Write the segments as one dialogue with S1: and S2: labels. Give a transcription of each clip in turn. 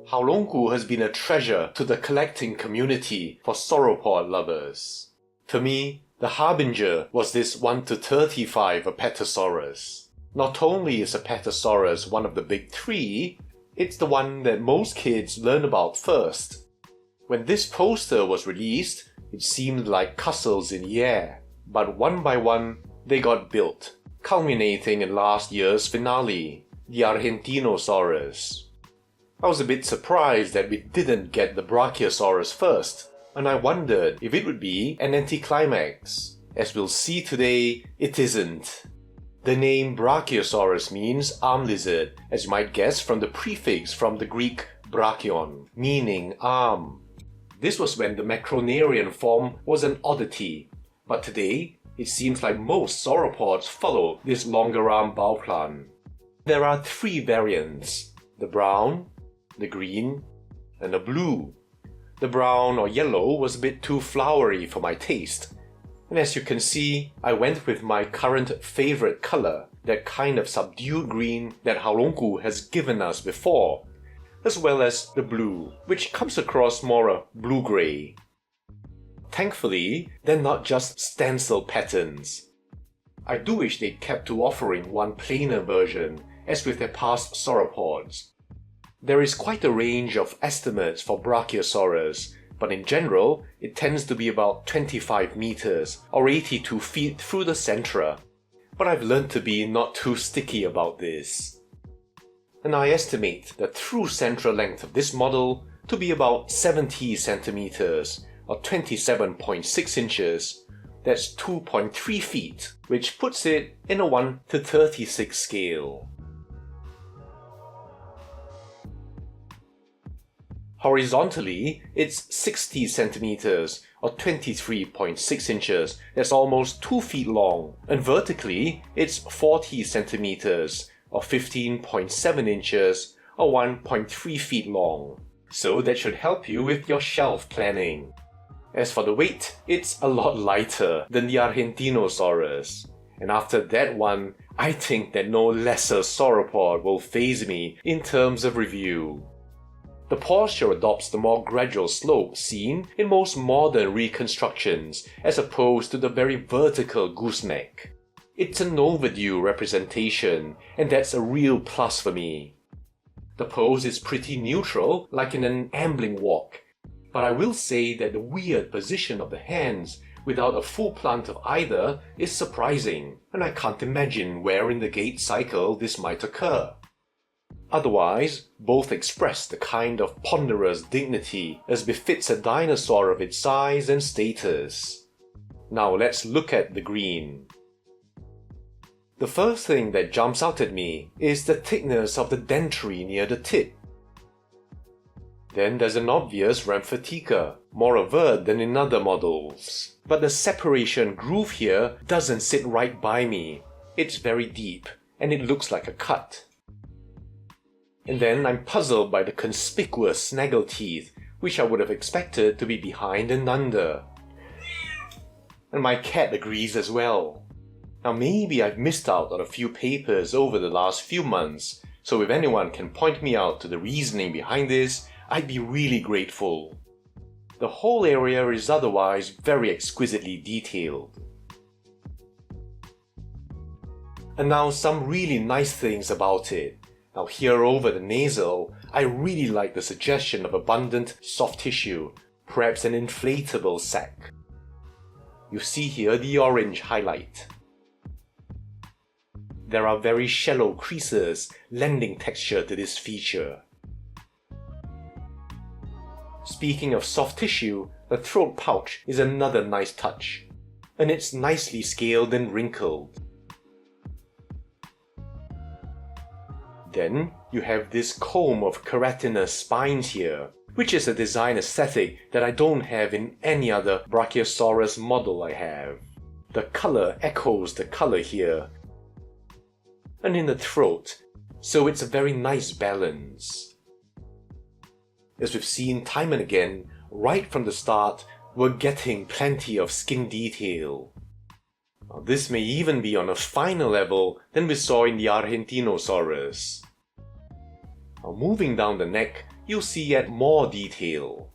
S1: Haolonggood has been a treasure to the collecting community for sauropod lovers. For me, the harbinger was this 1:35 Apatosaurus. Not only is Apatosaurus one of the big three, it's the one that most kids learn about first. When this poster was released, it seemed like castles in the air, but one by one they got built, culminating in last year's finale, the Argentinosaurus. I was a bit surprised that we didn't get the Brachiosaurus first, and I wondered if it would be an anticlimax. As we'll see today, it isn't. The name Brachiosaurus means arm lizard, as you might guess from the prefix from the Greek brachion, meaning arm. This was when the macronarian form was an oddity, but today it seems like most sauropods follow this longer arm bauplan. There are three variants: the brown, the green, and the blue. The brown or yellow was a bit too flowery for my taste, and as you can see, I went with my current favorite color, that kind of subdued green that Haolonggood has given us before, as well as the blue, which comes across more a blue-gray. Thankfully, they're not just stencil patterns. I do wish they'd kept to offering one plainer version, as with their past sauropods. There is quite a range of estimates for Brachiosaurus, but in general, it tends to be about 25 meters or 82 feet through the centra. But I've learned to be not too sticky about this. And I estimate the true central length of this model to be about 70 centimeters or 27.6 inches. That's 2.3 feet, which puts it in a 1:36 scale. Horizontally, it's 60 centimeters or 23.6 inches, that's almost 2 feet long, and vertically, it's 40 centimeters or 15.7 inches or 1.3 feet long. So that should help you with your shelf planning. As for the weight, it's a lot lighter than the Argentinosaurus. And after that one, I think that no lesser sauropod will faze me in terms of review. The posture adopts the more gradual slope seen in most modern reconstructions, as opposed to the very vertical gooseneck. It's an overdue representation, and that's a real plus for me. The pose is pretty neutral, like in an ambling walk, but I will say that the weird position of the hands without a full plant of either is surprising, and I can't imagine where in the gait cycle this might occur. Otherwise, both express the kind of ponderous dignity as befits a dinosaur of its size and status. Now let's look at the green. The first thing that jumps out at me is the thickness of the dentary near the tip. Then there's an obvious rhamphatheca, more overt than in other models. But the separation groove here doesn't sit right by me. It's very deep, and it looks like a cut. And then I'm puzzled by the conspicuous snaggle teeth, which I would have expected to be behind and under. And my cat agrees as well. Now maybe I've missed out on a few papers over the last few months, so if anyone can point me out to the reasoning behind this, I'd be really grateful. The whole area is otherwise very exquisitely detailed. And now some really nice things about it. Now here over the nasal, I really like the suggestion of abundant soft tissue, perhaps an inflatable sac. You see here the orange highlight. There are very shallow creases lending texture to this feature. Speaking of soft tissue, the throat pouch is another nice touch, and it's nicely scaled and wrinkled. Then you have this comb of keratinous spines here, which is a design aesthetic that I don't have in any other Brachiosaurus model I have. The color echoes the color here, and in the throat, so it's a very nice balance. As we've seen time and again, right from the start, we're getting plenty of skin detail. Now, this may even be on a finer level than we saw in the Argentinosaurus. Now, moving down the neck, you'll see yet more detail.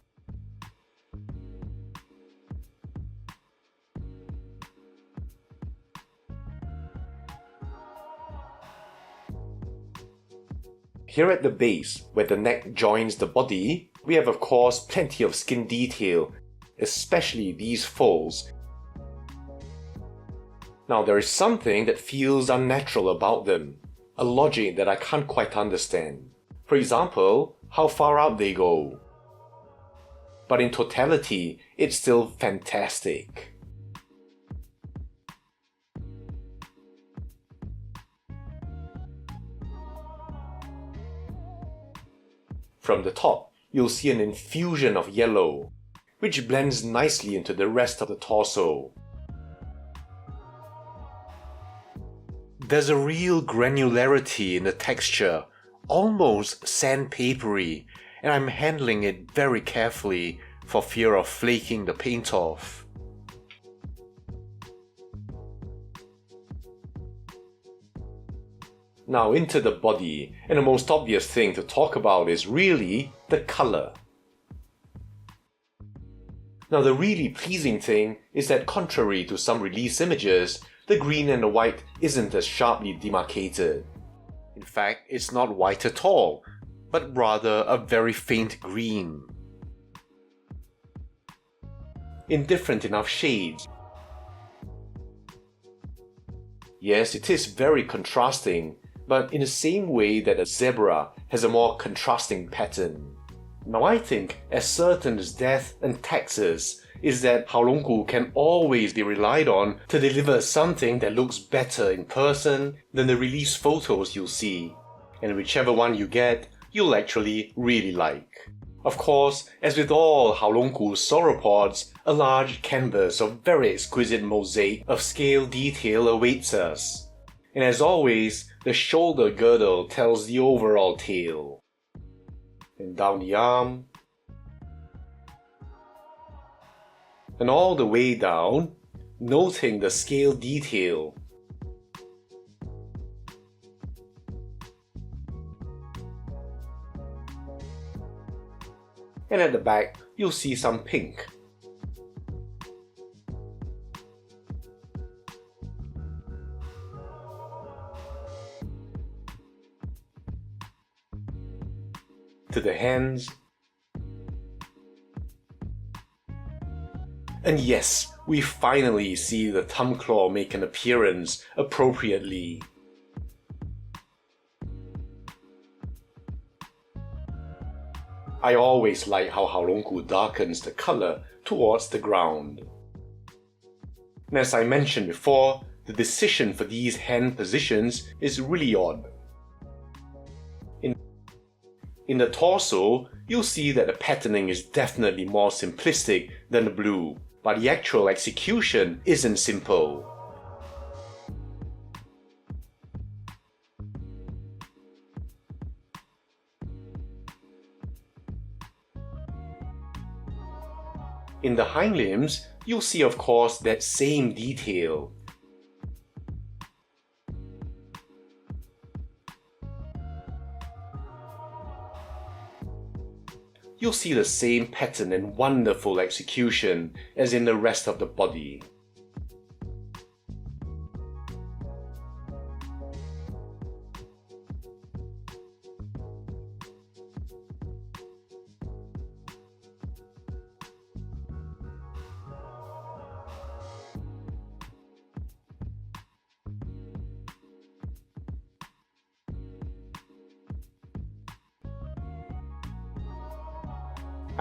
S1: Here at the base, where the neck joins the body, we have of course plenty of skin detail, especially these folds. Now there is something that feels unnatural about them, a logic that I can't quite understand. For example, how far out they go. But in totality, it's still fantastic. From the top, you'll see an infusion of yellow, which blends nicely into the rest of the torso. There's a real granularity in the texture, almost sandpapery, and I'm handling it very carefully for fear of flaking the paint off. Now into the body, and the most obvious thing to talk about is really the color. Now the really pleasing thing is that contrary to some release images, the green and the white isn't as sharply demarcated. In fact, it's not white at all, but rather a very faint green. In different enough shades. Yes, it is very contrasting, but in the same way that a zebra has a more contrasting pattern. Now I think as certain as death and taxes is that Haolonggood can always be relied on to deliver something that looks better in person than the release photos you'll see, and whichever one you get, you'll actually really like. Of course, as with all Haolonggood sauropods, a large canvas of very exquisite mosaic of scale detail awaits us. And as always, the shoulder girdle tells the overall tale. And down the arm, and all the way down, noting the scale detail. And at the back, you'll see some pink. To the hands. And yes, we finally see the thumb claw make an appearance appropriately. I always like how Haolonggood darkens the color towards the ground. And as I mentioned before, the decision for these hand positions is really odd. In the torso, you'll see that the patterning is definitely more simplistic than the blue, but the actual execution isn't simple. In the hind limbs, you'll see of course that same detail. You'll see the same pattern and wonderful execution as in the rest of the body.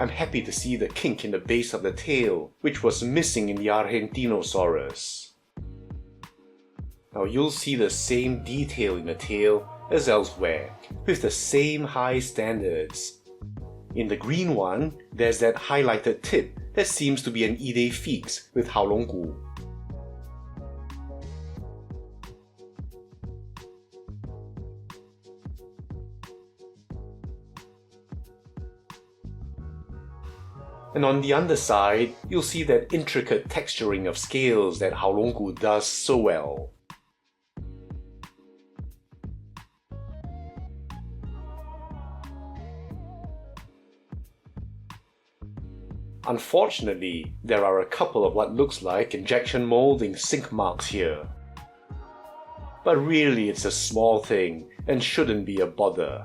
S1: I'm happy to see the kink in the base of the tail, which was missing in the Argentinosaurus. Now you'll see the same detail in the tail as elsewhere, with the same high standards. In the green one, there's that highlighted tip that seems to be an idée fixe with Haolonggood. And on the underside, you'll see that intricate texturing of scales that Haolonggood does so well. Unfortunately, there are a couple of what looks like injection molding sink marks here. But really it's a small thing and shouldn't be a bother.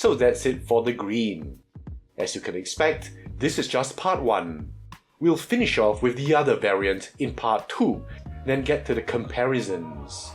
S1: So that's it for the green. As you can expect, this is just part 1. We'll finish off with the other variant in part 2, then get to the comparisons.